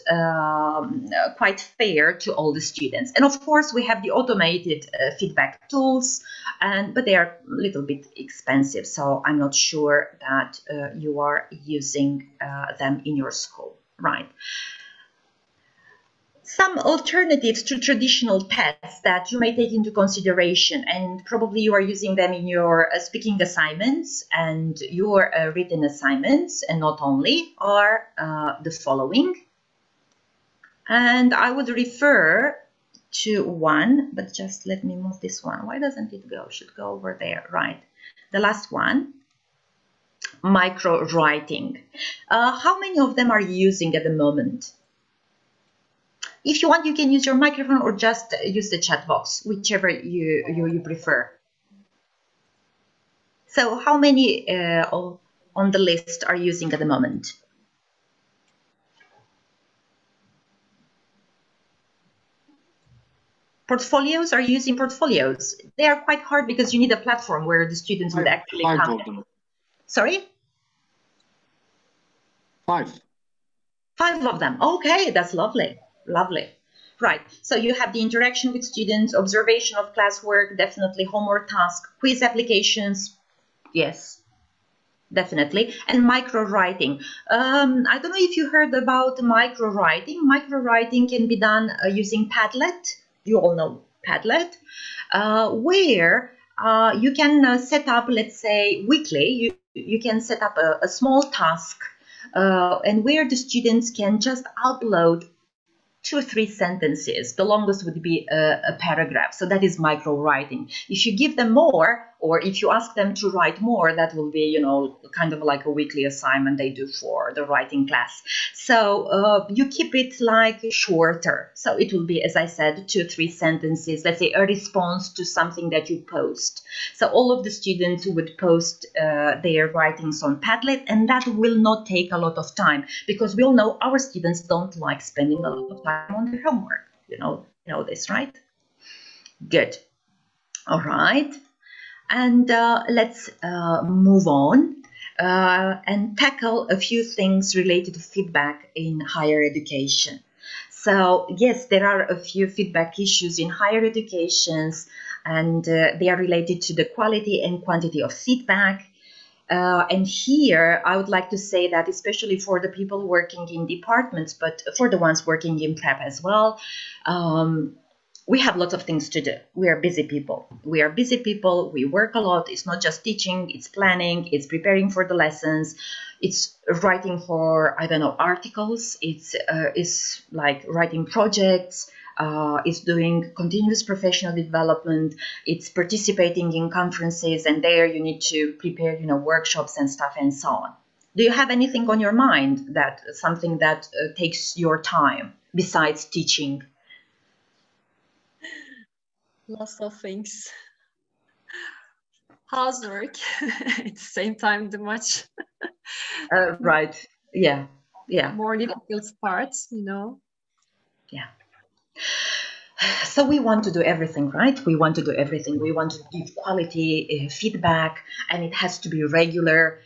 quite fair to all the students. And of course, we have the automated feedback tools, but they are a little bit expensive, so I'm not sure that you are using them in your school, right? Some alternatives to traditional tests that you may take into consideration, and probably you are using them in your speaking assignments and your written assignments, and not only, are the following. And I would refer to one, but just let me move this one. Why doesn't it go? It should go over there, right? The last one, micro writing. How many of them are you using at the moment? If you want, you can use your microphone or just use the chat box, whichever you prefer. So how many on the list are you using at the moment? Portfolios, are you using portfolios? They are quite hard because you need a platform where the students would actually come. 5 of them. Sorry? 5. 5 of them. Okay, that's lovely. Lovely. Right. So you have the interaction with students, observation of classwork, definitely homework task, quiz applications. Yes, definitely. And micro writing. I don't know if you heard about micro writing. Micro writing can be done using Padlet. You all know Padlet, where you can set up, let's say, weekly. You can set up a small task, and where the students can just upload 2 or 3 sentences. The longest would be a paragraph. So that is micro writing. If you give them more, or if you ask them to write more, that will be, you know, kind of like a weekly assignment they do for the writing class. So you keep it like shorter. So it will be, as I said, 2 or 3 sentences, let's say a response to something that you post. So all of the students would post their writings on Padlet, and that will not take a lot of time, because we all know our students don't like spending a lot of time on their homework. You know this, right? Good. All right. And let's move on and tackle a few things related to feedback in higher education. So yes, there are a few feedback issues in higher educations, and they are related to the quality and quantity of feedback. And here, I would like to say that especially for the people working in departments, but for the ones working in prep as well, we have lots of things to do. We are busy people. We are busy people. We work a lot. It's not just teaching. It's planning. It's preparing for the lessons. It's writing for, I don't know, articles. It's like writing projects. It's doing continuous professional development. It's participating in conferences, and there you need to prepare, workshops and stuff and so on. Do you have anything on your mind that something that takes your time besides teaching? Lots of things. Housework at the same time, the much Right. Yeah. more difficult parts, Yeah. So we want to do everything, right? We want to do everything. We want to give quality feedback, and it has to be regular.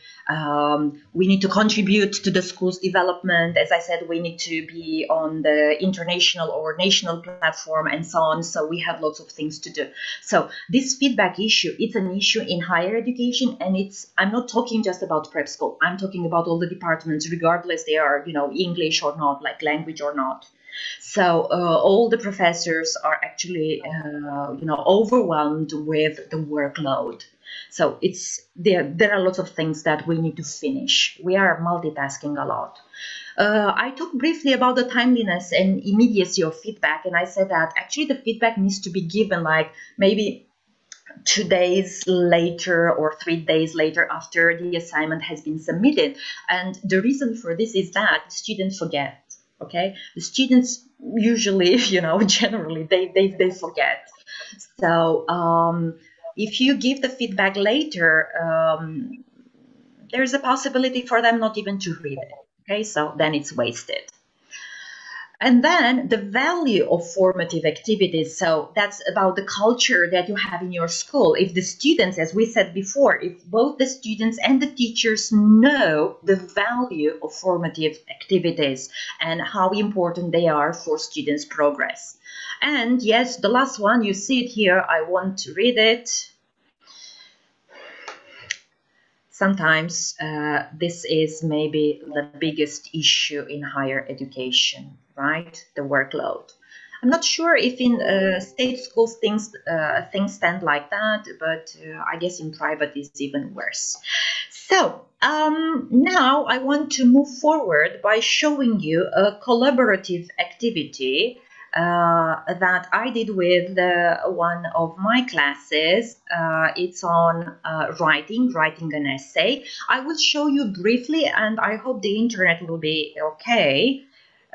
We need to contribute to the school's development. As I said, we need to be on the international or national platform and so on. So we have lots of things to do. So this feedback issue, it's an issue in higher education, and I'm not talking just about prep school. I'm talking about all the departments, regardless they are, English or not, like language or not. So all the professors are actually, overwhelmed with the workload. So there are lots of things that we need to finish. We are multitasking a lot. I talked briefly about the timeliness and immediacy of feedback, and I said that actually the feedback needs to be given like maybe 2 days later or 3 days later after the assignment has been submitted. And the reason for this is that students forget. Okay, the students usually, generally they forget. So if you give the feedback later, there's a possibility for them not even to read it. Okay, so then it's wasted. And then the value of formative activities. So that's about the culture that you have in your school. If the students, as we said before, if both the students and the teachers know the value of formative activities and how important they are for students' progress. And yes, the last one, you see it here. I won't read it. Sometimes this is maybe the biggest issue in higher education, right? The workload. I'm not sure if in state schools things stand like that, but I guess in private it's even worse. So now I want to move forward by showing you a collaborative activity that I did with one of my classes. It's on writing an essay. I will show you briefly, and I hope the internet will be okay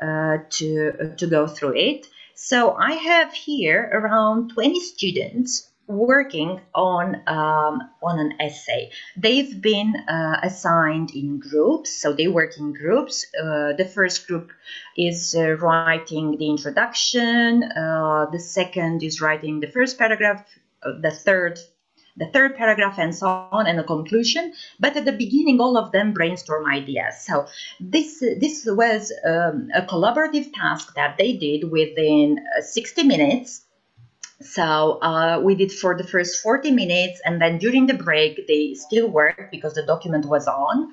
to go through it. So I have here around 20 students working on an essay. They've been assigned in groups, so they work in groups. The first group is writing the introduction, the second is writing the first paragraph, the third paragraph, and so on, and a conclusion. But at the beginning, all of them brainstorm ideas. So this was a collaborative task that they did within 60 minutes. So we did for the first 40 minutes, and then during the break, they still worked because the document was on.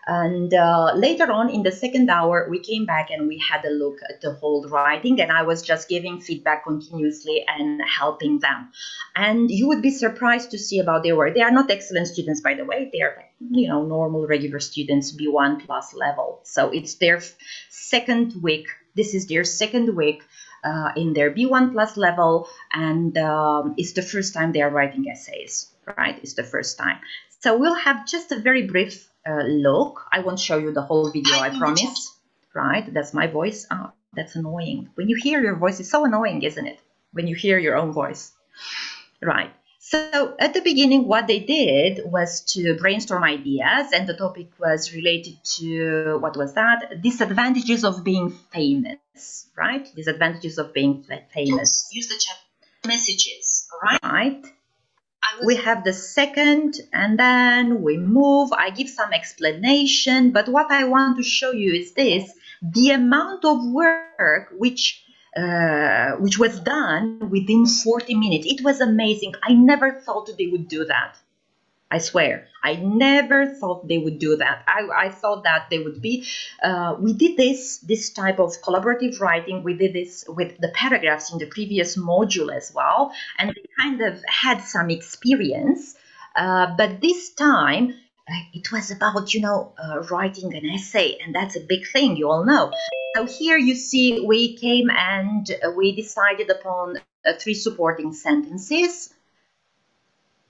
And later on in the second hour, we came back and we had a look at the whole writing, and I was just giving feedback continuously and helping them. And you would be surprised to see about their work. They are not excellent students, by the way. They are, normal, regular students, B1 plus level. So it's their second week. This is their second week in their B1 plus level, and it's the first time they are writing essays, right? It's the first time. So we'll have just a very brief look. I won't show you the whole video, I promise. Right, that's my voice. Oh, that's annoying. When you hear your voice, it's so annoying, isn't it? When you hear your own voice. Right. So at the beginning, what they did was to brainstorm ideas, and the topic was related to, what was that? Disadvantages of being famous, right? Disadvantages of being famous. Use the chat messages, all right? Right. We have the second, and then we move. I give some explanation, but what I want to show you is this: the amount of work which was done within 40 minutes. It was amazing. I never thought they would do that. I swear, I never thought they would do that. I thought that they would be. We did this type of collaborative writing. We did this with the paragraphs in the previous module as well, and they kind of had some experience. But this time, it was about, writing an essay, and that's a big thing, you all know. So here you see we came and we decided upon 3 supporting sentences.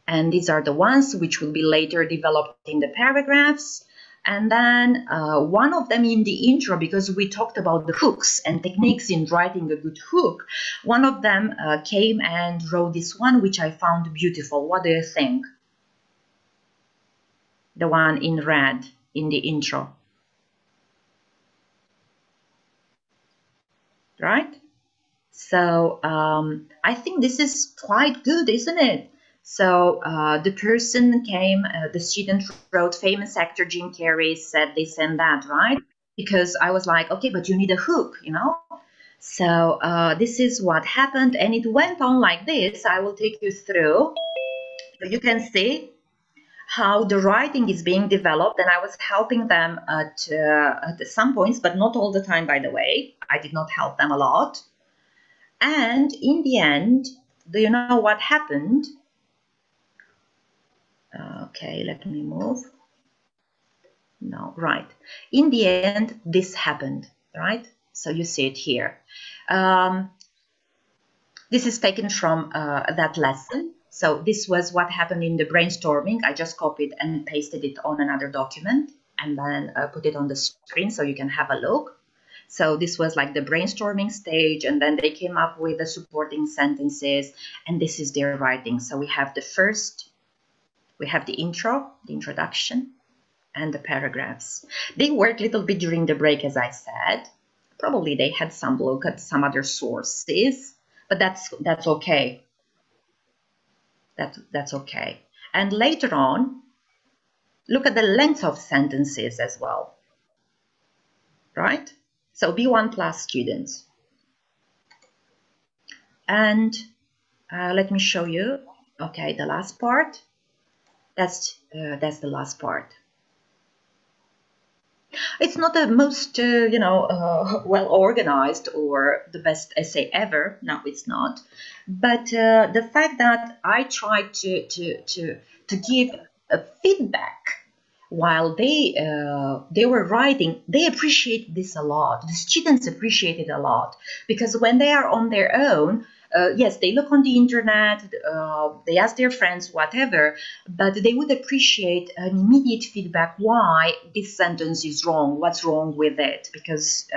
And these are the ones which will be later developed in the paragraphs. And then one of them in the intro, because we talked about the hooks and techniques in writing a good hook, one of them came and wrote this one, which I found beautiful. What do you think? The one in red in the intro. Right? So I think this is quite good, isn't it? So the person came, the student wrote, famous actor Jim Carrey said this and that, right? Because I was like, okay, but you need a hook, So this is what happened, and it went on like this. I will take you through. You can see how the writing is being developed, and I was helping them at some points, but not all the time, by the way. I did not help them a lot. And in the end, do you know what happened? Okay, let me move. No, right. In the end, this happened, right? So you see it here. This is taken from that lesson. So this was what happened in the brainstorming. I just copied and pasted it on another document and then put it on the screen so you can have a look. So this was like the brainstorming stage, and then they came up with the supporting sentences, and this is their writing. So we have the first, we have the intro, the introduction, and the paragraphs. They worked a little bit during the break, as I said. Probably they had some look at some other sources, but that's okay. That's okay. And later on, look at the length of sentences as well, right? So B1 plus students. And let me show you. Okay, the last part. That's the last part. It's not the most, well organized or the best essay ever. No, it's not. But the fact that I tried to give a feedback while they were writing, they appreciate this a lot. The students appreciate it a lot, because when they are on their own, yes, they look on the internet, they ask their friends, whatever, but they would appreciate an immediate feedback. Why this sentence is wrong? What's wrong with it? Because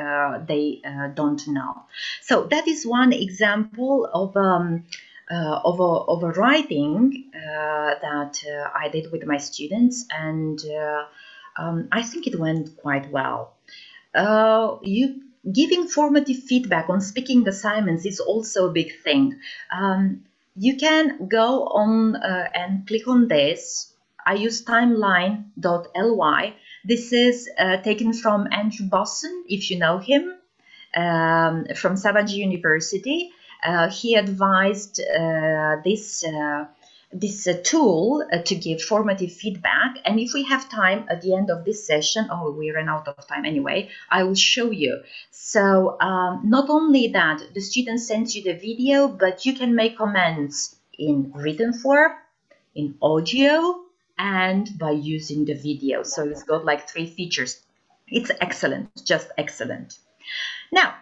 they don't know. So that is one example of a writing that I did with my students, and I think it went quite well. Giving formative feedback on speaking assignments is also a big thing. You can go on and click on this. I use timeline.ly. This is taken from Andrew Bosson, if you know him, from Sabancı University. He advised this tool to give formative feedback, and if we have time at the end of this session, oh, we ran out of time anyway, I will show you. So not only that, the student sends you the video, but you can make comments in written form, in audio, and by using the video. So it's got like 3 features. It's excellent, just excellent. Now,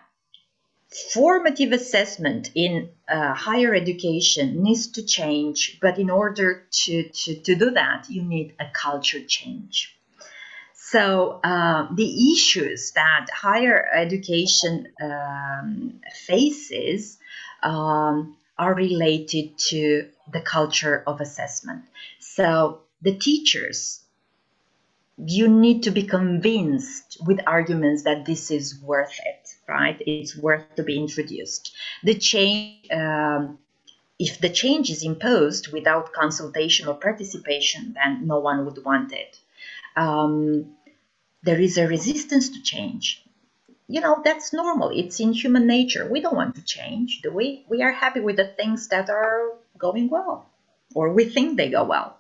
formative assessment in higher education needs to change, but in order to do that, you need a culture change. So the issues that higher education faces are related to the culture of assessment. So the teachers, you need to be convinced with arguments that this is worth it, right? It's worth to be introduced. The change, if the change is imposed without consultation or participation, then no one would want it. There is a resistance to change. You know, that's normal. It's in human nature. We don't want to change, do we? We are happy with the things that are going well, or we think they go well.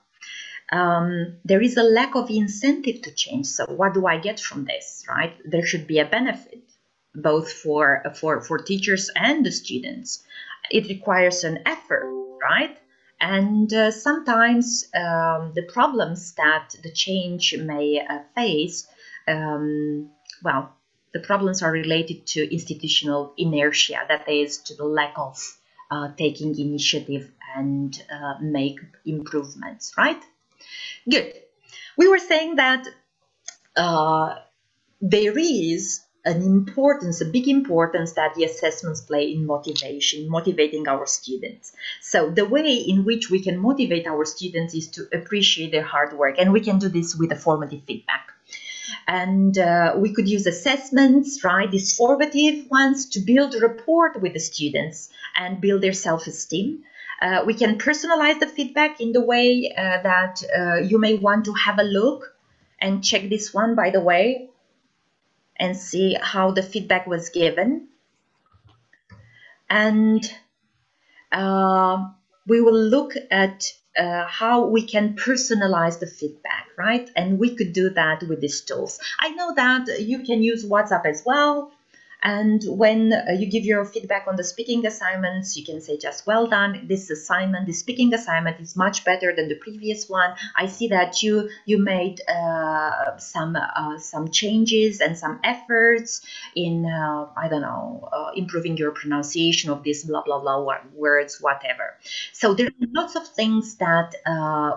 there is a lack of incentive to change. So what do I get from this, right? There should be a benefit both for teachers and the students. It requires an effort, right? And sometimes the problems that the change may face, well, the problems are related to institutional inertia, that is, to the lack of taking initiative and make improvements, right? Good. We were saying that there is an importance, a big importance that the assessments play in motivation, motivating our students. So the way in which we can motivate our students is to appreciate their hard work, and we can do this with a formative feedback. And we could use assessments, right, these formative ones, to build rapport with the students and build their self-esteem. We can personalize the feedback in the way that you may want to have a look and check this one, by the way, and see how the feedback was given. And we will look at how we can personalize the feedback, right? And we could do that with these tools. I know that you can use WhatsApp as well. And when you give your feedback on the speaking assignments, you can say just, well done, this assignment, this speaking assignment is much better than the previous one. I see that you made some changes and some efforts in, I don't know, improving your pronunciation of this blah, blah, blah words, whatever. So there are lots of things that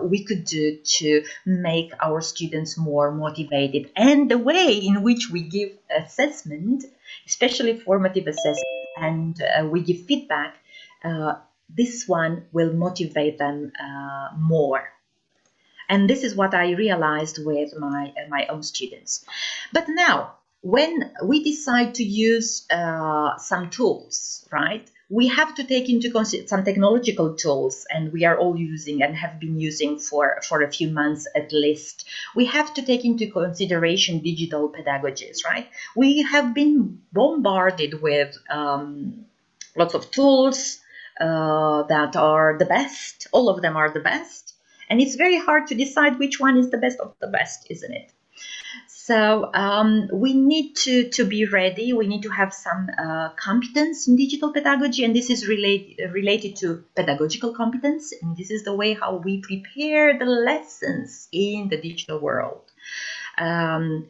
we could do to make our students more motivated. And the way in which we give assessment, especially formative assessment, and we give feedback, this one will motivate them more. And this is what I realized with my own students. But now, when we decide to use some tools, right, we have to take into consideration some technological tools, and we are all using and have been using for a few months at least. We have to take into consideration digital pedagogies, right? We have been bombarded with lots of tools that are the best. All of them are the best. And it's very hard to decide which one is the best of the best, isn't it? So we need to be ready. We need to have some competence in digital pedagogy, and this is related to pedagogical competence. And this is the way how we prepare the lessons in the digital world.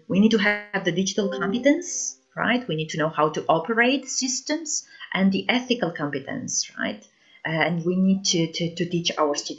We need to have the digital competence, right? We need to know how to operate systems, and the ethical competence, right? And we need to teach our students